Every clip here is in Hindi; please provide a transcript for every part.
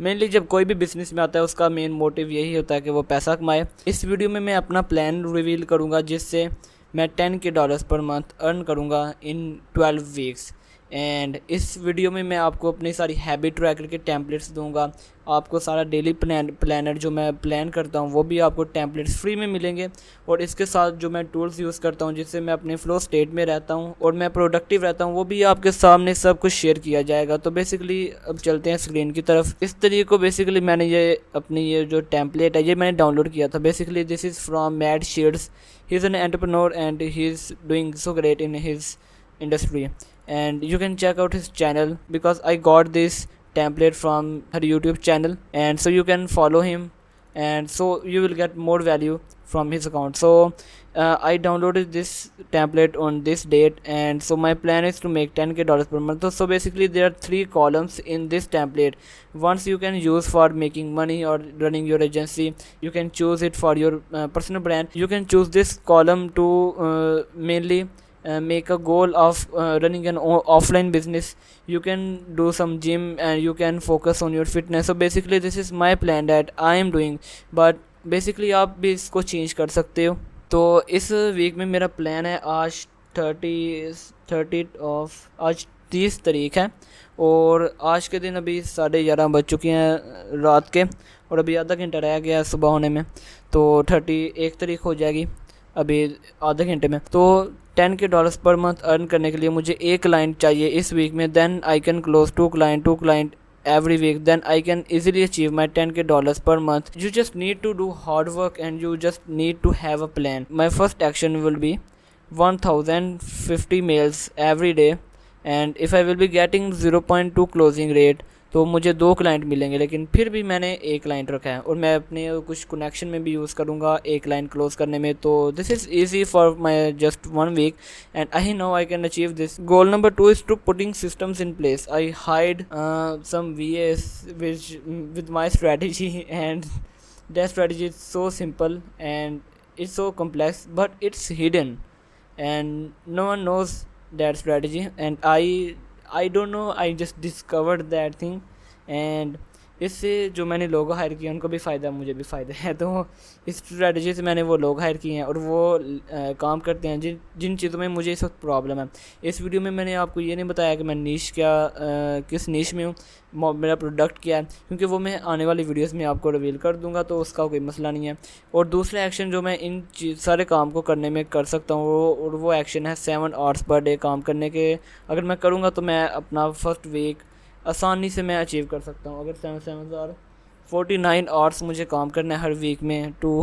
मेनली जब कोई भी बिजनेस में आता है उसका मेन मोटिव यही होता है कि वो पैसा कमाए। इस वीडियो में मैं अपना प्लान रिवील करूँगा जिससे मैं 10K dollars per month earn करूँगा इन 12 वीक्स। एंड इस वीडियो में मैं आपको अपनी सारी हैबिट ट्रैकर के टेम्पलेट्स दूंगा। आपको सारा डेली प्लानर जो मैं प्लान करता हूँ वो भी आपको टेम्पलेट्स फ्री में मिलेंगे। और इसके साथ जो मैं टूल्स यूज़ करता हूँ जिससे मैं अपने फ्लो स्टेट में रहता हूँ और मैं प्रोडक्टिव रहता हूँ वो भी आपके सामने सब कुछ शेयर किया जाएगा। तो बेसिकली अब चलते हैं स्क्रीन की तरफ। इस तरीके को बेसिकली मैंने ये अपनी ये जो टेम्पलेट है ये मैंने डाउनलोड किया था। Basically this is from mad shades. He is an entrepreneur and he is doing so great in his industry, and you can check out his channel because I got this template from her YouTube channel, and so you can follow him, and so you will get more value from his account. So I downloaded this template on this date, and so my plan is to make 10K dollars per month. So basically there are 3 columns in this template. Once you can use for making money or running your agency, you can choose it for your personal brand. You can choose this column to mainly make a goal of running an offline business. You can do some gym and you can focus on your fitness. So basically this is my plan that I am doing, but basically आप भी इसको चेंज कर सकते हो। तो इस वीक में मेरा प्लान है आज 30 तारीख है और आज के दिन अभी 11:30 बज चुके हैं रात के और अभी आधा घंटा रह गया है सुबह होने में। तो 31 तारीख हो जाएगी अभी आधे घंटे में। तो 10K dollars per month earn करने के लिए मुझे एक क्लाइंट चाहिए इस वीक में। Then I can close to client every week. Then I can easily achieve my 10K dollars per month. You just need to do hard work and you just need to have a plan. My first action will be 1050 mails every day, and if I will be getting 0.2 closing rate तो मुझे 2 क्लाइंट मिलेंगे, लेकिन फिर भी मैंने एक क्लाइंट रखा है और मैं अपने कुछ कनेक्शन में भी यूज़ करूँगा एक क्लाइंट क्लोज करने में। तो this is easy for my just 1 week and I know I can achieve this. Goal number 2 is to putting systems in place. I hired some VAs which with my strategy, and that strategy is so simple and it's so complex, but it's hidden and no one knows that strategy, and I don't know, I just discovered that thing, and इससे जो मैंने लोग हायर किए उनको भी फ़ायदा है मुझे भी फ़ायदा है। तो इस स्ट्रेटजी से मैंने वो लोग हायर किए हैं और वो काम करते हैं जिन चीज़ों में मुझे इस वक्त प्रॉब्लम है। इस वीडियो में मैंने आपको ये नहीं बताया कि मैं नीश किस नीश में हूँ, मेरा प्रोडक्ट क्या है, क्योंकि वो मैं आने वाली वीडियोस में आपको रिवील कर दूंगा तो उसका कोई मसला नहीं है। और दूसरा एक्शन जो मैं इन सारे काम को करने में कर सकता हूँ वो एक्शन है 7 आवर्स पर डे काम करने के। अगर मैं करूँगा तो मैं अपना फर्स्ट वीक आसानी से मैं अचीव कर सकता हूँ। अगर 49 आवर्स मुझे काम करना है हर वीक में to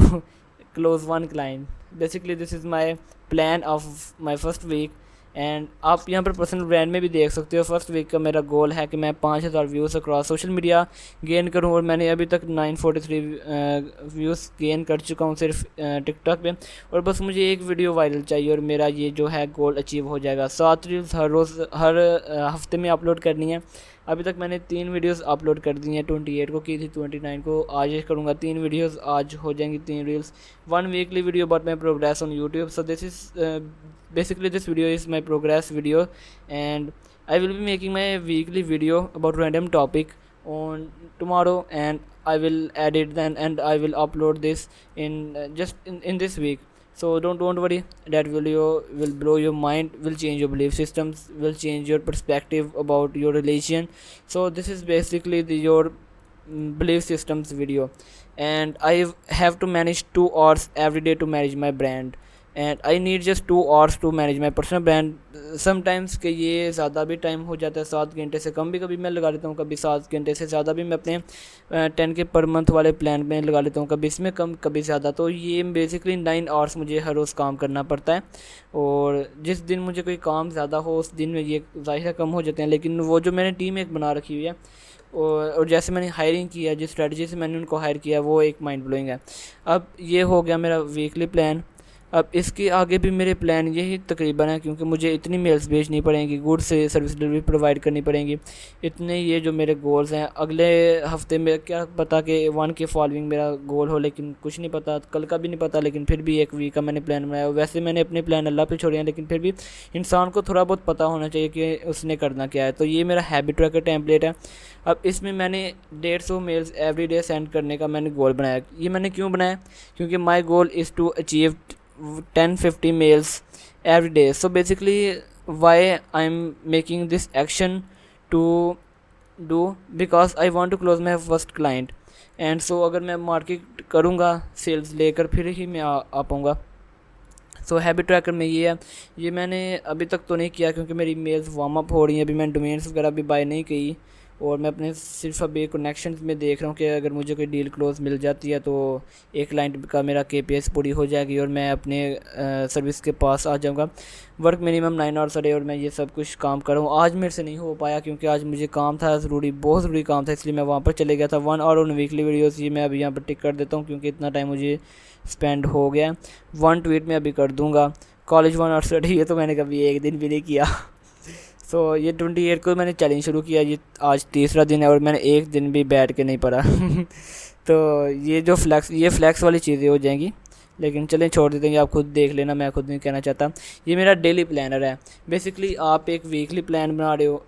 close 1 client. Basically this is my plan of my first week, and आप यहाँ पर पर्सनल ब्रांड में भी देख सकते हो। फर्स्ट वीक का मेरा गोल है कि मैं 5000 views across social media gain करूँ, और मैंने अभी तक 943 व्यूज़ गेन कर चुका हूँ सिर्फ टिकटॉक पे। और बस मुझे एक वीडियो वायरल चाहिए और मेरा ये जो है गोल अचीव हो जाएगा। 7 रील्स हर हफ्ते में अपलोड करनी है। अभी तक मैंने 3 वीडियोस अपलोड कर दी हैं। 28 को की थी, 29 को आज करूँगा। 3 वीडियोस आज हो जाएंगी, 3 reels, 1 weekly video about my progress on YouTube. So this is basically this video is my progress video, and I will be making my weekly video about random topic on tomorrow, and I will edit then and I will upload this in just in this week. So don't worry, that video will blow your mind, will change your belief systems, will change your perspective about your religion. So this is basically your belief systems video, and I have to manage 2 hours every day to manage my brand, and I need just 2 hours to manage my personal brand. Sometimes के ये ज़्यादा भी टाइम हो जाता है, 7 घंटे से कम भी कभी मैं लगा लेता हूँ, कभी 7 घंटे से ज़्यादा भी मैं अपने 10K पर मंथ वाले प्लान में लगा लेता हूँ, कभी इसमें कम कभी ज़्यादा। तो ये बेसिकली 9 आवर्स मुझे हर रोज़ काम करना पड़ता है, और जिस दिन मुझे कोई काम ज़्यादा हो उस दिन में ये ज़ाहिर कम हो जाते हैं। लेकिन वो जो मैंने टीम एक बना रखी हुई है और जैसे मैंने हायरिंग किया, जिस स्ट्रेटजी से मैंने उनको हायर किया वो एक माइंड ब्लोइंग है। अब ये हो गया मेरा वीकली प्लान। अब इसके आगे भी मेरे प्लान यही तकरीबन है, क्योंकि मुझे इतनी मेल्स भेजनी पड़ेंगी, गुड से सर्विस डिलीवरी प्रोवाइड करनी पड़ेंगी। इतने ये जो मेरे गोल्स हैं, अगले हफ्ते में क्या पता कि 1 के फॉलोइंग मेरा गोल हो, लेकिन कुछ नहीं पता, कल का भी नहीं पता। लेकिन फिर भी 1 वीक का मैंने प्लान बनाया। वैसे मैंने अपने प्लान अल्लाह पे छोड़े हैं, लेकिन फिर भी इंसान को थोड़ा बहुत पता होना चाहिए कि उसने करना क्या है। तो ये मेरा हैबिट ट्रैकर टेम्पलेट है। अब इसमें मैंने 150 मेल्स एवरी डे सेंड करने का मैंने गोल बनाया। ये मैंने क्यों बनाया? क्योंकि my goal is to achieve 10-50 mails every day. So basically why I'm making this action to do, because I want to close my first client. And so अगर मैं मार्केट करूँगा सेल्स लेकर, फिर ही मैं आ पाऊँगा। सो हैबिट ट्रैकर में ये है। ये मैंने अभी तक तो नहीं किया, क्योंकि मेरी मेल्स वार्म अप हो रही हैं। अभी मैंने डोमेन्स वगैरह भी बाय नहीं की, और मैं अपने सिर्फ अभी कनेक्शन में देख रहा हूँ कि अगर मुझे कोई डील क्लोज मिल जाती है तो एक क्लाइंट का मेरा KPIs पूरी हो जाएगी और मैं अपने सर्विस के पास आ जाऊँगा। Work minimum 9 hours a day, और मैं ये सब कुछ काम कर रहा हूँ। आज मेरे से नहीं हो पाया, क्योंकि आज मुझे काम था ज़रूरी, बहुत ज़रूरी काम था, इसलिए मैं वहाँ पर चले गया था। 1 आवर ऑन वीकली वीडियोज़, ये मैं अभी यहाँ पर टिक कर देता हूँ, क्योंकि इतना टाइम मुझे स्पेंड हो गया। 1 ट्वीट मैं अभी कर दूँगा। कॉलेज 1 आवर स्टडी, ये तो मैंने कभी एक दिन भी नहीं किया। सो ये 28 को मैंने चैलेंज शुरू किया। ये आज तीसरा दिन है और मैंने एक दिन भी बैठ के नहीं पढ़ा। तो ये जो फ्लैक्स वाली चीज़ें हो जाएंगी, लेकिन चलें छोड़ देते हैं, आप खुद देख लेना, मैं खुद नहीं कहना चाहता। ये मेरा डेली प्लानर है। बेसिकली आप एक वीकली प्लान बना रहे हो,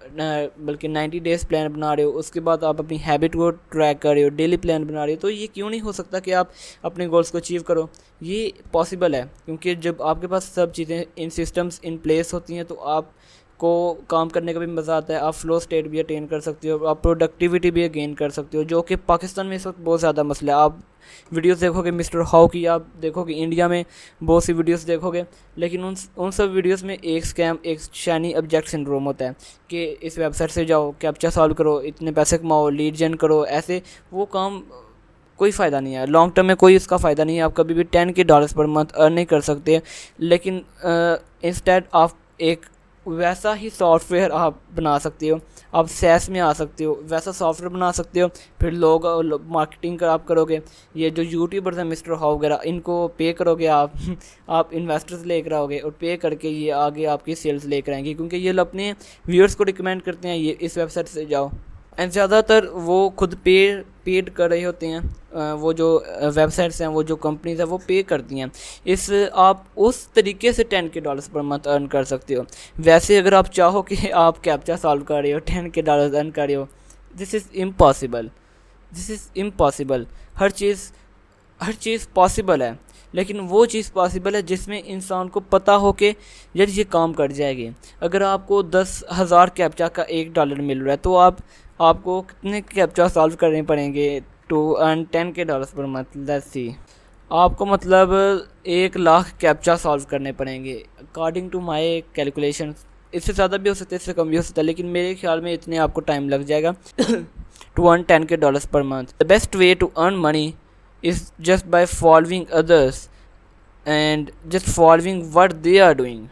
बल्कि 90 डेज़ प्लान बना रहे हो, उसके बाद आप अपनी हैबिट को ट्रैक कर रहे हो, डेली प्लान बना रहे हो। तो ये क्यों नहीं हो सकता कि आप अपने गोल्स को अचीव करो? ये पॉसिबल है, क्योंकि जब आपके पास सब चीज़ें इन सिस्टम्स इन प्लेस होती हैं तो आप को काम करने का भी मज़ा आता है। आप फ्लो स्टेट भी अटेन कर सकते हो, आप प्रोडक्टिविटी भी गेन कर सकते हो, जो कि पाकिस्तान में इस वक्त बहुत ज़्यादा मसला है। आप वीडियोस देखोगे मिस्टर हाउ की, आप देखोगे इंडिया में बहुत सी वीडियोस देखोगे, लेकिन उन सब वीडियोस में एक स्कैम, एक शाइनी ऑब्जेक्ट सिंड्रोम होता है कि इस वेबसाइट से जाओ, कैप्चा सॉल्व करो, इतने पैसे कमाओ, लीड जन करो। ऐसे वो काम कोई फ़ायदा नहीं है, लॉन्ग टर्म में कोई इसका फ़ायदा नहीं है। आप कभी भी $10 पर मंथ अर्न नहीं कर सकते। लेकिन इंस्टेड आप एक वैसा ही सॉफ्टवेयर आप बना सकते हो, आप SaaS में आ सकते हो, वैसा सॉफ्टवेयर बना सकते हो। फिर लोग मार्केटिंग कर आप करोगे। ये जो यूट्यूबर्स हैं मिस्टर हाउ वगैरह, इनको पे करोगे आप। आप इन्वेस्टर्स लेकर आओगे और पे करके ये आगे आपकी सेल्स लेकर आएंगे, क्योंकि ये लोग अपने व्यूअर्स को रिकमेंड करते हैं ये इस वेबसाइट से जाओ। एंड ज़्यादातर वो खुद पेड कर रहे होते हैं। वो जो वेबसाइट्स हैं, वो जो कंपनीज हैं, वो पे करती हैं। आप उस तरीके से $10 पर मंथ अर्न कर सकते हो। वैसे अगर आप चाहो कि आप कैप्चा सॉल्व कर रहे हो, $10 अर्न कर रहे हो, this is impossible. Her cheese possible है, लेकिन वो चीज़ पॉसिबल है जिसमें इंसान को पता हो कि यार ये काम कर जाएगी। अगर आपको 10,000 कैप्चा का $1 मिल रहा है, तो आपको कितने कैप्चा सॉल्व करने पड़ेंगे to earn $10 per month? Let's see, आपको मतलब 1 लाख कैप्चा सॉल्व करने पड़ेंगे अकॉर्डिंग टू माय कैलकुलेशन। इससे ज़्यादा भी हो सकता है, इससे कम भी हो सकता है, लेकिन मेरे ख्याल में इतने आपको टाइम लग जाएगा to earn $10 per month. The best way to earn money is just by following others and just following what they are doing.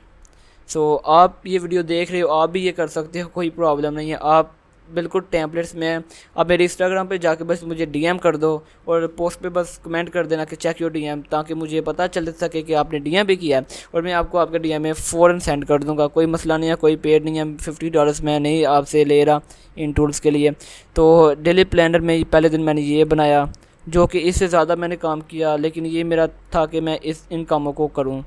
So आप ये वीडियो देख रहे हो, आप भी ये कर सकते हो, कोई प्रॉब्लम नहीं है। आप बिल्कुल टेम्पलेट्स में, आप मेरे इंस्टाग्राम पे जाके बस मुझे DM कर दो और पोस्ट पे बस कमेंट कर देना कि चेक योर DM, ताकि मुझे पता चल सके कि आपने DM भी किया है, और मैं आपको आपके DM में फ़ौरन सेंड कर दूंगा। कोई मसला नहीं है, कोई पेड नहीं है। $50 मैं नहीं आपसे ले रहा इन टूल्स के लिए। तो डेली प्लानर में पहले दिन मैंने ये बनाया, जो कि इससे ज़्यादा मैंने काम किया, लेकिन ये मेरा था कि मैं इन कामों को करूं।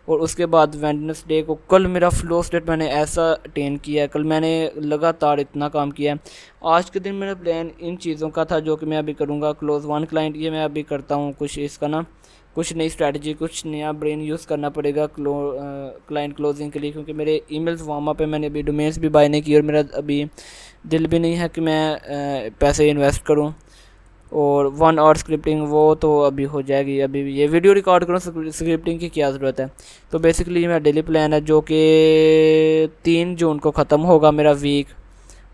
और उसके बाद वेडनेसडे को, कल मेरा फ्लो स्टेट मैंने ऐसा अटेन किया है, कल मैंने लगातार इतना काम किया है। आज के दिन मेरा प्लान इन चीज़ों का था जो कि मैं अभी करूंगा। क्लोज 1 क्लाइंट, ये मैं अभी करता हूं। कुछ नई स्ट्रैटेजी, कुछ नया ब्रेन यूज़ करना पड़ेगा क्लाइंट क्लोजिंग के लिए, क्योंकि मेरे ईमेल्स वार्म अप है। मैंने अभी डोमेन्स भी बाय नहीं की और मेरा अभी दिल भी नहीं है कि मैं पैसे इन्वेस्ट करूँ। और 1 आवर स्क्रिप्टिंग, वो तो अभी हो जाएगी। अभी ये वीडियो रिकॉर्ड करूँ, स्क्रिप्टिंग की क्या ज़रूरत है। तो बेसिकली मेरा डेली प्लान है जो कि 3 जून को ख़त्म होगा मेरा वीक,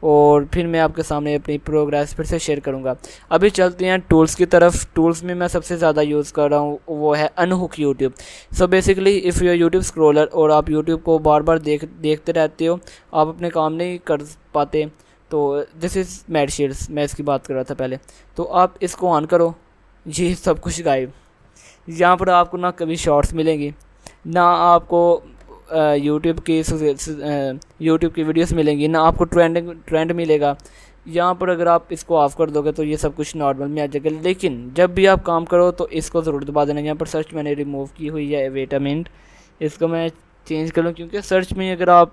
और फिर मैं आपके सामने अपनी प्रोग्रेस फिर से शेयर करूँगा। अभी चलते हैं टूल्स की तरफ। टूल्स में मैं सबसे ज़्यादा यूज़ कर रहा हूँ वो है अनहुक YouTube. So basically if you our YouTube scroller और आप यूट्यूब को बार बार देखते रहते हो, आप अपने काम नहीं कर पाते, तो दिस इज़ मैडशील्ड्स, मैं इसकी बात कर रहा था पहले। तो आप इसको ऑन करो, ये सब कुछ गायब। यहाँ पर आपको ना कभी शॉर्ट्स मिलेंगी, ना आपको यूट्यूब की वीडियोस मिलेंगी, ना आपको ट्रेंड मिलेगा। यहाँ पर अगर आप इसको ऑफ़ कर दोगे तो ये सब कुछ नॉर्मल में आ जाएगा। लेकिन जब भी आप काम करो तो इसको ज़रूर दबा देना। यहाँ पर सर्च मैंने रिमूव की हुई है, वेट अ मिनट, इसको मैं चेंज कर लूँ, क्योंकि सर्च में अगर आप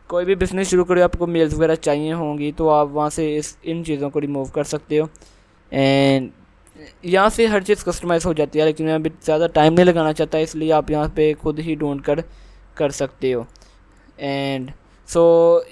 कोई भी बिज़नेस शुरू करो, आपको मेल्स वगैरह चाहिए होंगी तो आप वहाँ से इन चीज़ों को रिमूव कर सकते हो। एंड यहाँ से हर चीज़ कस्टमाइज़ हो जाती है, लेकिन मैं अभी ज़्यादा टाइम नहीं लगाना चाहता, इसलिए आप यहाँ पे खुद ही ढूंढ कर सकते हो। एंड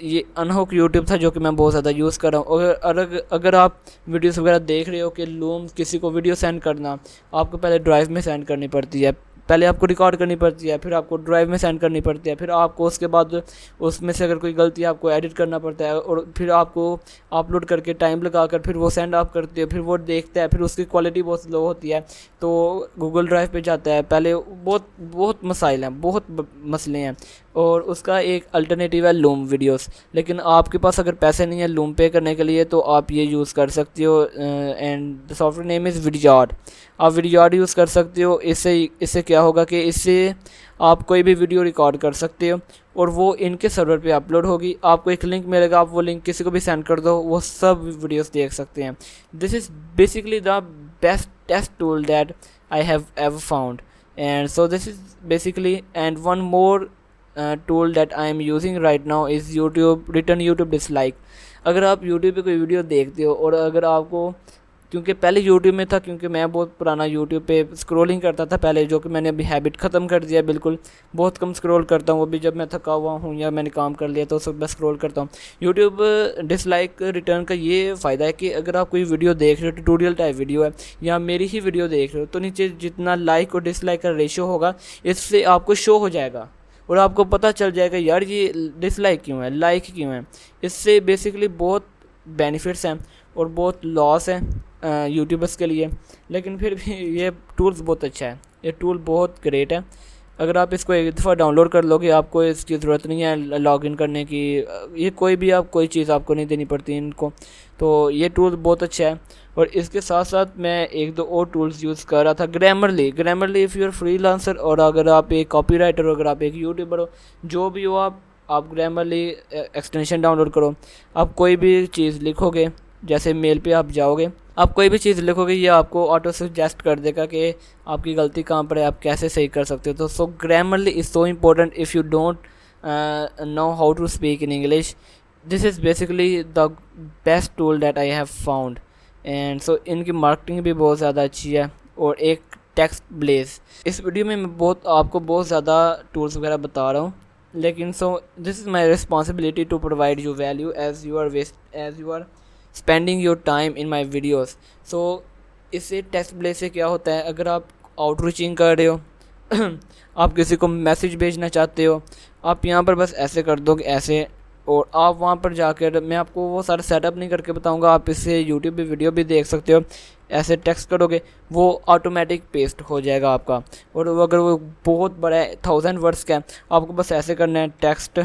ये अनहुक यूट्यूब था जो कि मैं बहुत ज़्यादा यूज़ कर रहा हूँ। अगर आप वीडियोस वगैरह देख रहे हो कि लूम किसी को वीडियो सेंड करना, आपको पहले ड्राइव में सेंड करनी पड़ती है, पहले आपको रिकॉर्ड करनी पड़ती है, फिर आपको ड्राइव में सेंड करनी पड़ती है, फिर आपको उसके बाद उसमें से अगर कोई गलती आपको एडिट करना पड़ता है, और फिर आपको अपलोड करके टाइम लगाकर फिर वो सेंड आप करते हो, फिर वो देखता है, फिर उसकी क्वालिटी बहुत लो होती है तो गूगल ड्राइव पे जाता है। पहले बहुत बहुत मसाइल हैं, बहुत मसले हैं, और उसका एक अल्टरनेटिव है लूम वीडियोस। लेकिन आपके पास अगर पैसे नहीं है लूम पे करने के लिए तो आप ये यूज़ कर सकते हो, and the software name is Vidyard. आप विडयार्ड यूज़ कर सकते हो। इससे क्या होगा कि इससे आप कोई भी वीडियो रिकॉर्ड कर सकते हो और वो इनके सर्वर पे अपलोड होगी। आपको एक लिंक मिलेगा, आप वो लिंक किसी को भी सेंड कर दो, वो सब वीडियोस देख सकते हैं। This is basically the best test tool that I have ever found, and so this is basically, and one more tool that I am using right now is YouTube return YouTube dislike. अगर आप यूट्यूब पे कोई वीडियो देखते हो और अगर आपको, क्योंकि पहले यूट्यूब में था, क्योंकि मैं बहुत पुराना यूट्यूब पे स्क्रॉलिंग करता था पहले, जो कि मैंने अभी हैबिट ख़त्म कर दिया बिल्कुल, बहुत कम स्क्रॉल करता हूँ। अभी जब मैं थका हुआ हूँ या मैंने काम कर लिया तो सब मैं स्क्रॉल करता हूँ। यूट्यूब डिसलाइक रिटर्न का ये फ़ायदा है कि अगर आप कोई वीडियो देख रहे हो, ट्यूटोरियल टाइप वीडियो है या मेरी ही वीडियो देख रहे हो, तो नीचे जितना लाइक और डिसलाइक का रेशियो होगा इससे आपको शो हो जाएगा और आपको पता चल जाएगा यार ये डिसलाइक क्यों है, लाइक क्यों है। इससे बेसिकली बहुत बेनिफिट्स हैं और बहुत लॉस है यूट्यूबर्स के लिए, लेकिन फिर भी ये टूल्स बहुत अच्छा है, ये टूल बहुत ग्रेट है। अगर आप इसको एक दफ़ा डाउनलोड कर लोगे, आपको इसकी ज़रूरत नहीं है लॉगिन करने की, ये कोई चीज़ आपको नहीं देनी पड़ती इनको, तो ये टूल बहुत अच्छा है। और इसके साथ साथ मैं एक दो और टूल्स यूज़ कर रहा था, Grammarly if you are freelancer, और अगर आप एक कॉपीराइटर हो, अगर आप एक यूट्यूबर हो, जो भी हो आप ग्रामरली एक्सटेंशन डाउनलोड करो। आप कोई भी चीज़ लिखोगे, जैसे मेल पे आप जाओगे, आप कोई भी चीज़ लिखोगे, ये आपको ऑटो सजेस्ट कर देगा कि आपकी गलती कहाँ पर है, आप कैसे सही कर सकते हो। तो so grammarly is so important if you don't know how to speak in English. This is basically the best tool that I have found, and so इनकी मार्केटिंग भी बहुत ज़्यादा अच्छी है। और एक टेक्स्ट ब्लेज, इस वीडियो में मैं आपको बहुत ज़्यादा टूल्स वगैरह बता रहा हूँ, लेकिन so this is my responsibility to provide you value as you are spending your time in my videos. So इससे टेक्स्ट ब्लेज से क्या होता है, अगर आप आउटरीचिंग कर रहे हो आप किसी को मैसेज भेजना चाहते हो, आप यहाँ पर बस ऐसे कर दो ऐसे, और आप वहाँ पर जाकर, मैं आपको वो सारा सेटअप नहीं करके बताऊँगा, आप इससे यूट्यूब पे वीडियो भी देख सकते हो। ऐसे टेक्स्ट करोगे वो ऑटोमेटिक पेस्ट हो जाएगा आपका, और अगर वो बहुत बड़ा है 1000 वर्ड्स का है, आपको बस ऐसे करना है टेक्स्ट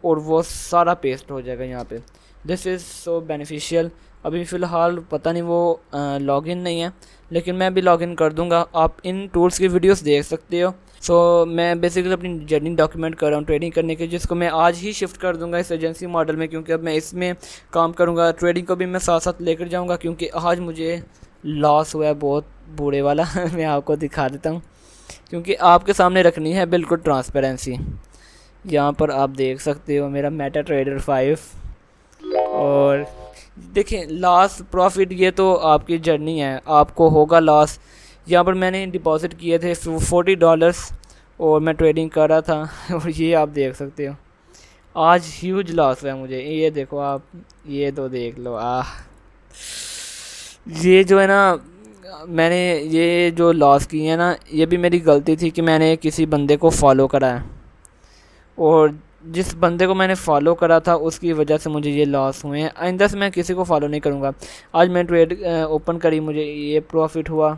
और वो सारा पेस्ट हो जाएगा यहाँ पे। This is so beneficial. अभी फ़िलहाल पता नहीं वो लॉगिन नहीं है, लेकिन मैं भी लॉगिन कर दूंगा। आप इन टूल्स की वीडियोस देख सकते हो। सो मैं बेसिकली अपनी जर्नी डॉक्यूमेंट कर रहा हूँ ट्रेडिंग करने की, जिसको मैं आज ही शिफ्ट कर दूंगा इस एजेंसी मॉडल में, क्योंकि अब मैं इसमें काम करूँगा। ट्रेडिंग को भी मैं साथ साथ लेकर जाऊँगा, क्योंकि आज मुझे लॉस हुआ है बहुत बुरे वाला मैं आपको दिखा देता हूँ, क्योंकि आपके सामने रखनी है बिल्कुल ट्रांसपेरेंसी। यहाँ पर आप देख सकते हो मेरा मेटा ट्रेडर 5, और देखिए लॉस प्रॉफिट ये तो आपकी जर्नी है, आपको होगा लॉस। यहाँ पर मैंने डिपॉजिट किए थे $40 और मैं ट्रेडिंग कर रहा था और ये आप देख सकते हो आज ह्यूज लॉस हुआ मुझे। ये देखो आप, ये तो देख लो। ये जो है ना, मैंने ये जो लॉस किए हैं ना, ये भी मेरी गलती थी कि मैंने किसी बंदे को फॉलो करा है, और जिस बंदे को मैंने फॉलो करा था उसकी वजह से मुझे ये लॉस हुए हैं। आइंदा से मैं किसी को फॉलो नहीं करूँगा। आज मैं ट्रेड ओपन करी, मुझे ये प्रॉफिट हुआ,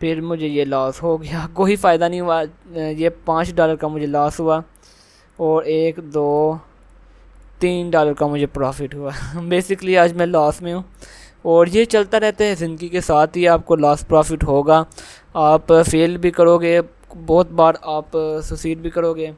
फिर मुझे ये लॉस हो गया, कोई फ़ायदा नहीं हुआ। ये $5 का मुझे लॉस हुआ और $3 का मुझे प्रॉफिट हुआ बेसिकली आज मैं लॉस में हूँ, और ये चलता रहता है ज़िंदगी के साथ ही। आपको लॉस प्रॉफिट होगा, आप फेल भी करोगे, बहुत बार आप सुसीड भी करोगे।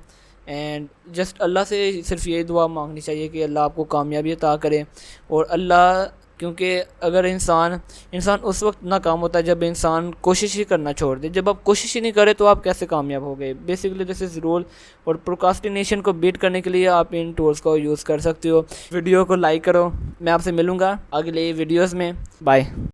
एंड जस्ट अल्लाह से सिर्फ यही दुआ मांगनी चाहिए कि अल्लाह आपको कामयाबी अता करे। और अल्लाह, क्योंकि अगर इंसान उस वक्त नाकाम होता है जब इंसान कोशिश ही करना छोड़ दे। जब आप कोशिश ही नहीं करें तो आप कैसे कामयाब हो गए। Basically this is rule. और प्रोक्रास्टिनेशन को बीट करने के लिए आप इन टूल्स को यूज़ कर सकते हो। वीडियो को लाइक करो। मैं आपसे मिलूँगा अगले वीडियोज़ में। बाय।